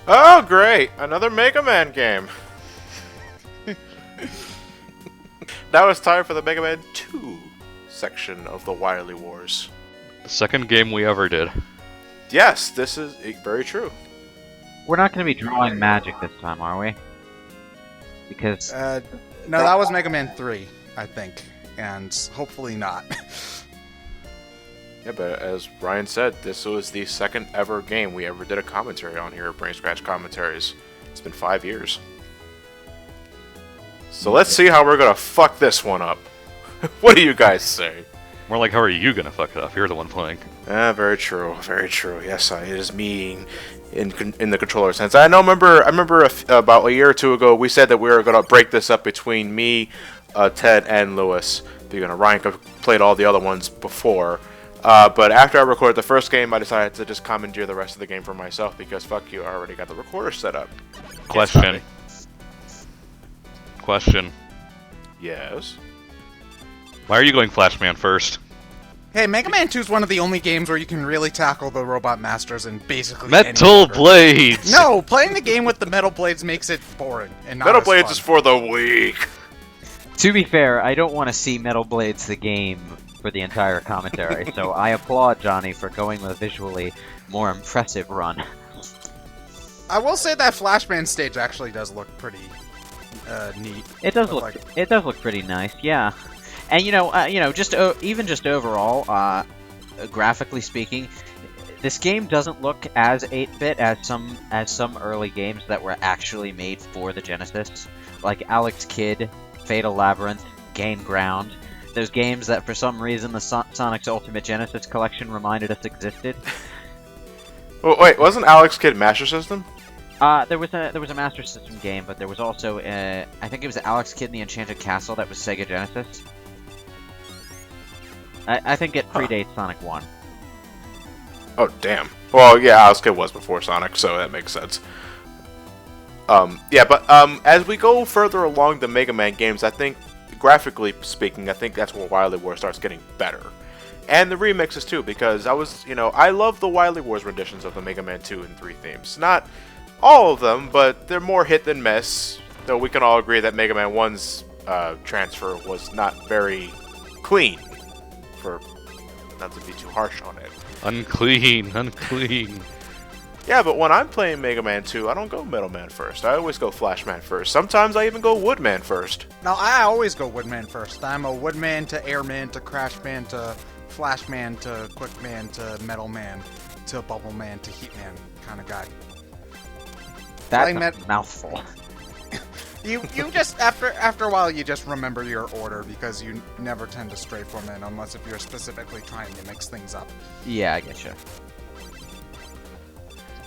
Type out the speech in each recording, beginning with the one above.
Oh, great! Another Mega Man game. Now it's time for the Mega Man 2 section of the Wily Wars. The second game we ever did. Yes, this is very true. We're not going to be drawing magic this time, are we? Because... No, that was Mega Man 3, I think. And hopefully not. Yeah, but as Ryan said, this was the second ever game we ever did a commentary on here at Brain Scratch Commentaries. It's been 5 years. So let's see how we're gonna fuck this one up. What do you guys say? More like, how are you gonna fuck it up? You're the one playing. Very true, very true. Yes, it is me in the controller sense. I remember about a year or two ago, we said that we were gonna break this up between me, Ted, and Lewis. Because Ryan played all the other ones before. But after I recorded the first game, I decided to just commandeer the rest of the game for myself because fuck you, I already got the recorder set up. Question. Yes? Why are you going Flashman first? Hey, Mega Man 2 is one of the only games where you can really tackle the Robot Masters in basically Metal Blades! No, playing the game with the Metal Blades makes it boring and not Metal as Blades fun. is for the weak! To be fair, I don't want to see Metal Blades the game for the entire commentary, so I applaud Johnny for going with a visually more impressive run. I will say that Flashman stage actually does look pretty neat. It does look pretty nice, yeah. And just overall, graphically speaking, this game doesn't look as 8-bit as some early games that were actually made for the Genesis, like Alex Kidd, Fatal Labyrinth, Gain Ground. Those games that for some reason the Sonic's Ultimate Genesis collection reminded us existed. Oh, wait, wasn't Alex Kidd Master System? There was a Master System game, but there was also I think it was Alex Kidd and the Enchanted Castle that was Sega Genesis. I think it predates Sonic 1. Oh, damn. Well, yeah, Alex Kidd was before Sonic, so that makes sense. As we go further along the Mega Man games, I think, graphically speaking, I think that's where Wily Wars starts getting better. And the remixes, too, because I love the Wily Wars renditions of the Mega Man 2 and 3 themes. Not all of them, but they're more hit than miss, though we can all agree that Mega Man 1's transfer was not very clean, for not to be too harsh on it. Unclean. Yeah, but when I'm playing Mega Man 2, I don't go Metal Man first. I always go Flash Man first. Sometimes I even go Woodman first. No, I always go Woodman first. I'm a Woodman to Airman to Crashman to Flashman to Quickman to Metal Man to Bubble Man to Heatman kind of guy. That's a mouthful. You just after a while you just remember your order because you never tend to stray from it unless if you're specifically trying to mix things up. Yeah, I getcha.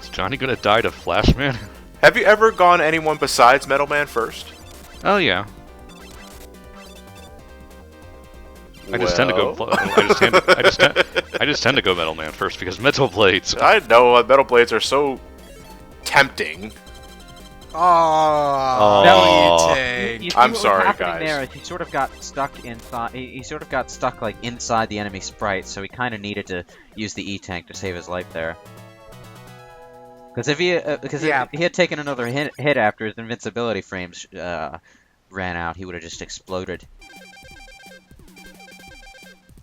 Is Johnny gonna die to Flashman? Have you ever gone anyone besides Metal Man first? Oh yeah. I just tend to go. I just tend to go Metal Man first because Metal Blades. I know Metal Blades are so tempting. Oh, no, You see I'm what sorry, was happening guys. there is he sort of got stuck inside. He sort of got stuck like inside the enemy sprite, so he kind of needed to use the E-tank to save his life there. Because if he had taken another hit after his invincibility frames ran out, he would have just exploded.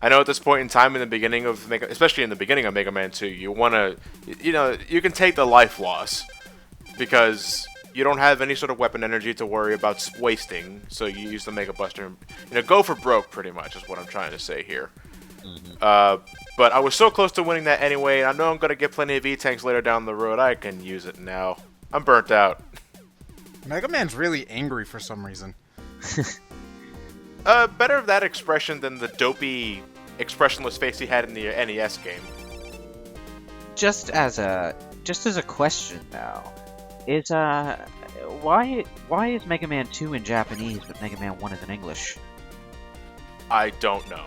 I know at this point in time in the beginning of especially in the beginning of Mega Man 2, you want to, you can take the life loss because you don't have any sort of weapon energy to worry about wasting, so you use the Mega Buster. Go for broke pretty much is what I'm trying to say here. Mm-hmm. But I was so close to winning that anyway. I know I'm gonna get plenty of E-tanks later down the road. I can use it now. I'm burnt out. Mega Man's really angry for some reason. Better that expression than the dopey, expressionless face he had in the NES game. Just as a question now, is why is Mega Man 2 in Japanese but Mega Man 1 is in English? I don't know.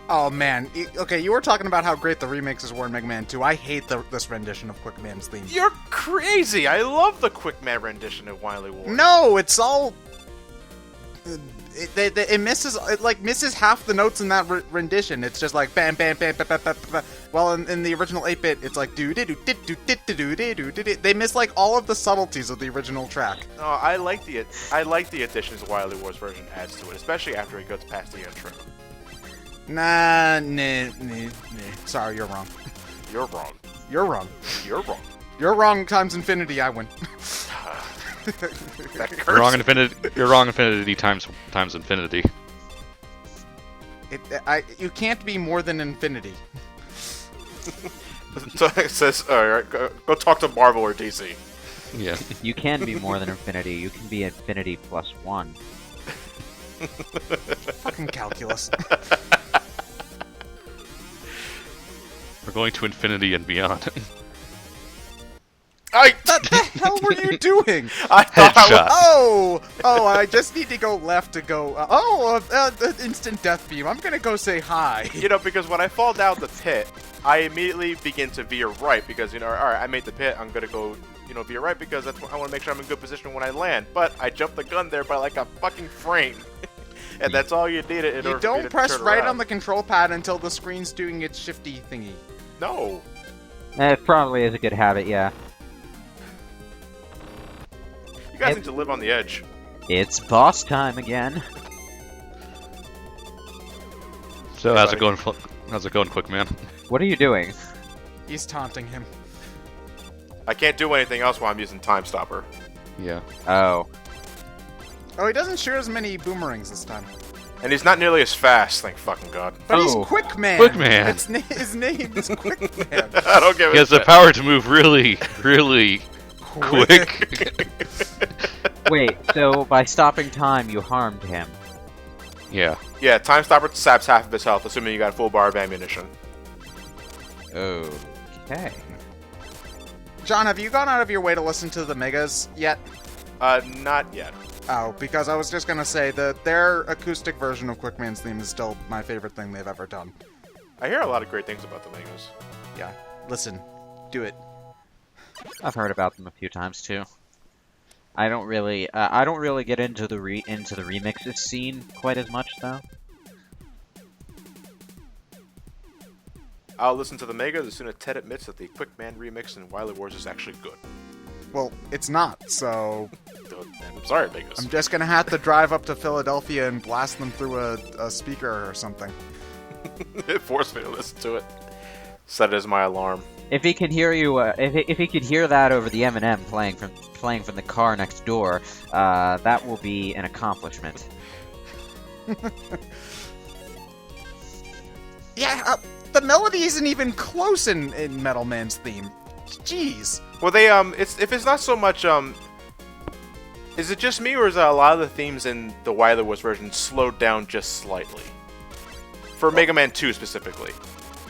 Oh man, okay, you were talking about how great the remixes were in Mega Man 2. I hate this rendition of Quickman's theme. You're crazy! I love the Quickman rendition of Wily Wars. No, it's all... it misses misses half the notes in that rendition. It's just like bam bam bam bam bam bam. Bam. While in the original 8-bit, it's like do do do do do do do do do. They miss like all of the subtleties of the original track. No, I like the additions Wily Wars version adds to it, especially after it goes past the intro. Nah. Sorry, you're wrong. You're wrong. You're wrong. You're wrong. You're wrong times infinity. I win. You're wrong infinity. You're wrong infinity times infinity. You can't be more than infinity. So it says, alright, go talk to Marvel or DC. Yeah. You can be more than infinity. You can be infinity plus 1. Fucking calculus. We're going to infinity and beyond. What the hell were you doing? I thought Headshot. I just need to go left to go. Instant death beam. I'm gonna go say hi. You know, because when I fall down the pit, I immediately begin to veer right because, you know, alright, I made the pit, I'm gonna go, you know, veer right because that's what I want to make sure I'm in good position when I land. But I jumped the gun there by like a fucking frame. And that's all you needed in order for me You don't to press turn right around. on the control pad until the screen's doing its shifty thingy. No. It probably is a good habit, yeah. You guys need to live on the edge. It's boss time again. So Hey, how's it buddy. going? How's it going, Quick Man? What are you doing? He's taunting him. I can't do anything else while I'm using Time Stopper. Yeah. Oh. Oh, he doesn't shoot as many boomerangs this time. And he's not nearly as fast, thank fucking god. But Oh. he's Quick Man. Quick Man. His name is Quick Man. I don't give He a has the shit. power to move really, really quick. Wait, so by stopping time, you harmed him. Yeah. Yeah, Time Stopper saps half of his health, assuming you got a full bar of ammunition. Okay. John, have you gone out of your way to listen to the Megas yet? Not yet. Oh, because I was just gonna say that their acoustic version of Quick Man's theme is still my favorite thing they've ever done. I hear a lot of great things about the Megas. Yeah, listen, do it. I've heard about them a few times too. I don't really get into the remixes scene quite as much though. I'll listen to the Megas as soon as Ted admits that the Quick Man remix in Wily Wars is actually good. Well, it's not, so I'm sorry, Megas. I'm just gonna have to drive up to Philadelphia and blast them through a speaker or something. Force me to listen to it. Set it as my alarm. If he can hear you, if he could hear that over the M&M playing from the car next door, that will be an accomplishment. Yeah, the melody isn't even close in Metal Man's theme. Jeez. Well, they if it's not so much is it just me or is a lot of the themes in the Wily Wars version slowed down just slightly? For Mega Man 2 specifically.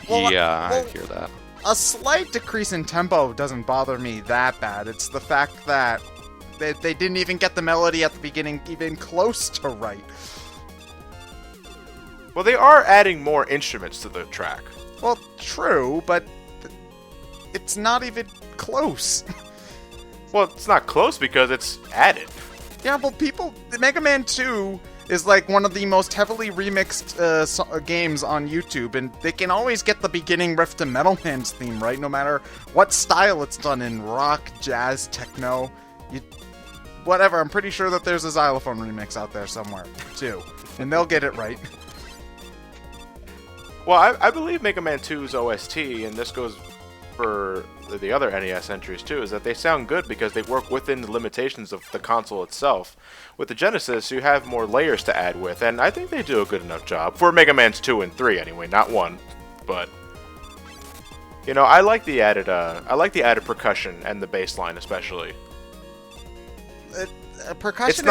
Well, yeah, well- I hear that. A slight decrease in tempo doesn't bother me that bad. It's the fact that they didn't even get the melody at the beginning even close to right. Well, they are adding more instruments to the track. Well, true, but it's not even close. Well, it's not close because it's added. Yeah, well, Mega Man 2 is like one of the most heavily remixed games on YouTube, and they can always get the beginning riff to Metal Man's theme right, no matter what style it's done in, rock, jazz, techno, whatever. I'm pretty sure that there's a xylophone remix out there somewhere, too, and they'll get it right. Well, I believe Mega Man 2's OST, and this goes for the other NES entries too, is that they sound good because they work within the limitations of the console itself. With the Genesis, you have more layers to add with, and I think they do a good enough job. For Mega Man's 2 and 3 anyway, not 1. But, you know, I like the added percussion and the bass line especially. Percussion.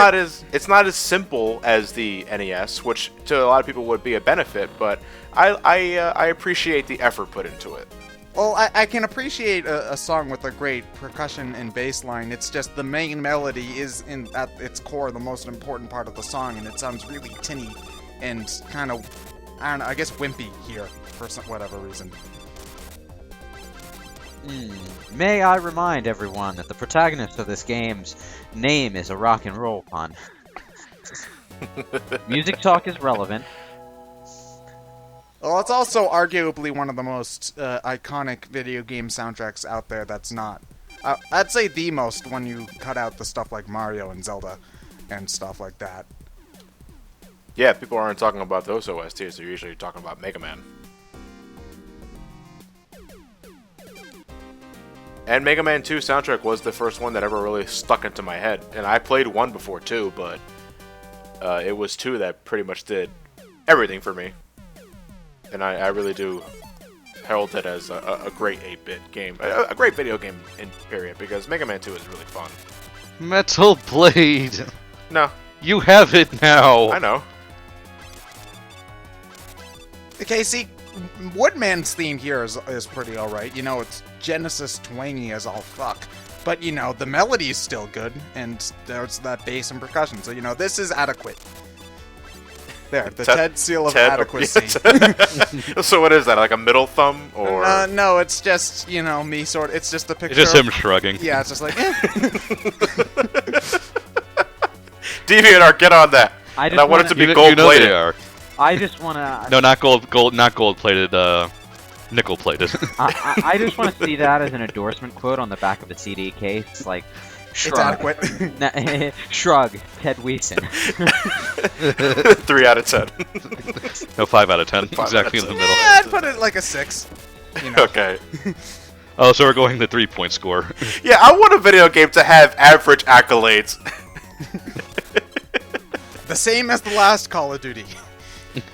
It's not as simple as the NES, which to a lot of people would be a benefit, but I appreciate the effort put into it. Well, I can appreciate a song with a great percussion and bass line. It's just the main melody is at its core the most important part of the song, and it sounds really tinny and kind of, I don't know, I guess wimpy here for whatever reason. May I remind everyone that the protagonist of this game's name is a rock and roll pun. Music talk is relevant. Well, it's also arguably one of the most iconic video game soundtracks out there that's not. I'd say the most when you cut out the stuff like Mario and Zelda and stuff like that. Yeah, people aren't talking about those OSTs. They're usually talking about Mega Man. And Mega Man 2 soundtrack was the first one that ever really stuck into my head. And I played 1 before 2, but it was 2 that pretty much did everything for me. And I really do herald it as a great 8-bit game. A great video game in period, because Mega Man 2 is really fun. Metal Blade! No. You have it now! I know. Okay, see, Woodman's theme here is pretty alright. You know, it's Genesis twangy as all fuck. But, you know, the melody's still good, and there's that bass and percussion. So, you know, this is adequate. There, the Ted seal of adequacy. So what is that, like a middle thumb, or...? No, it's just, you know, me sort of, it's just a picture. It's just him shrugging. Yeah, it's just like, DeviantArt, get on that! I want it to be gold-plated. I just want to... No, not gold-plated, nickel-plated. I just want to see that as an endorsement quote on the back of the CD case, like... Shrug. It's adequate. Shrug, Ted Weeson. 3 out of 10. No, 5 out of 10. Exactly in the middle. Yeah, I'd put it like a 6. You know. Okay. Oh, so we're going the 3-point score. Yeah, I want a video game to have average accolades. The same as the last Call of Duty.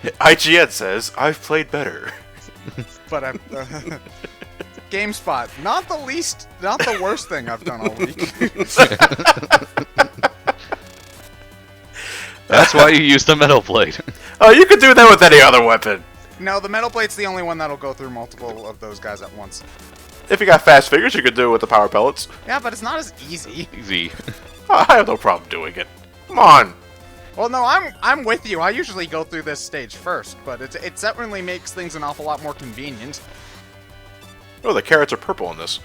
IGN says, I've played better. But I'm... GameSpot, not the worst thing I've done all week. That's why you use the Metal Blade. Oh, you could do that with any other weapon. No, the Metal Blade's the only one that'll go through multiple of those guys at once. If you got fast fingers, you could do it with the power pellets. Yeah, but it's not as easy. Easy. Oh, I have no problem doing it. Come on. Well, no, I'm with you. I usually go through this stage first, but it certainly makes things an awful lot more convenient. Oh, the carrots are purple in this.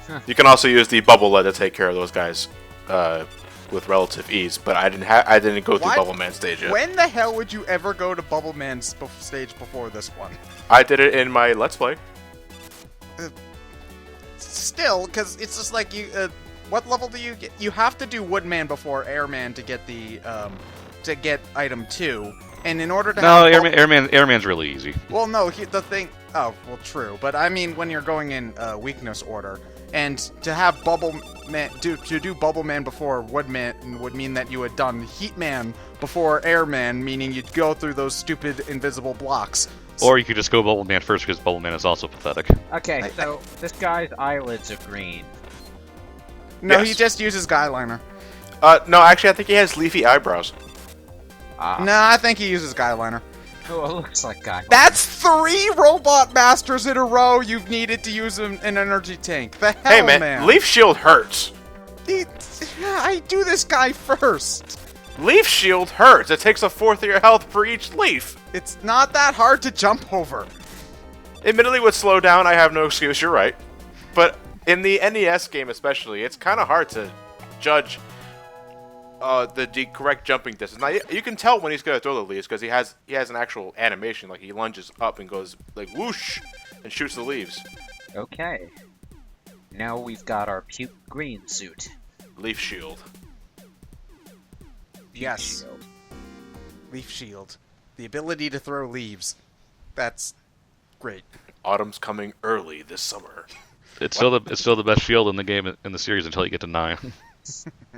Huh. You can also use the bubble lead to take care of those guys with relative ease, but I didn't go through Bubble Man stage yet. When the hell would you ever go to Bubble Man's stage before this one? I did it in my Let's Play. Still, because it's just like you. What level do you get? You have to do Woodman before Airman to get the to get item 2. And in order to Airman's really easy. Well, no, the thing... Oh, well, true. But I mean, when you're going in weakness order, and to have Bubble Man... To do Bubble Man before Woodman would mean that you had done Heat Man before Airman, meaning you'd go through those stupid invisible blocks. Or you could just go Bubble Man first, because Bubble Man is also pathetic. Okay, so this guy's eyelids are green. No, Yes. he just uses guyliner. No, actually, I think he has leafy eyebrows. No, I think he uses guyliner. Oh, it looks like guy. That's 3 Robot Masters in a row you've needed to use an energy tank. The hell, Hey, man, Leaf Shield hurts. I do this guy first. Leaf Shield hurts. It takes a fourth of your health per each leaf. It's not that hard to jump over. Admittedly, with slowdown, I have no excuse, you're right. But in the NES game especially, it's kind of hard to judge the correct jumping distance. Now, you can tell when he's going to throw the leaves, because he has an actual animation, like he lunges up and goes, like, whoosh, and shoots the leaves. Okay. Now we've got our puke green suit. Leaf Shield. Yes. Shield. Leaf Shield. The ability to throw leaves. That's great. Autumn's coming early this summer. It's still the best shield in the game in the series until you get to 9.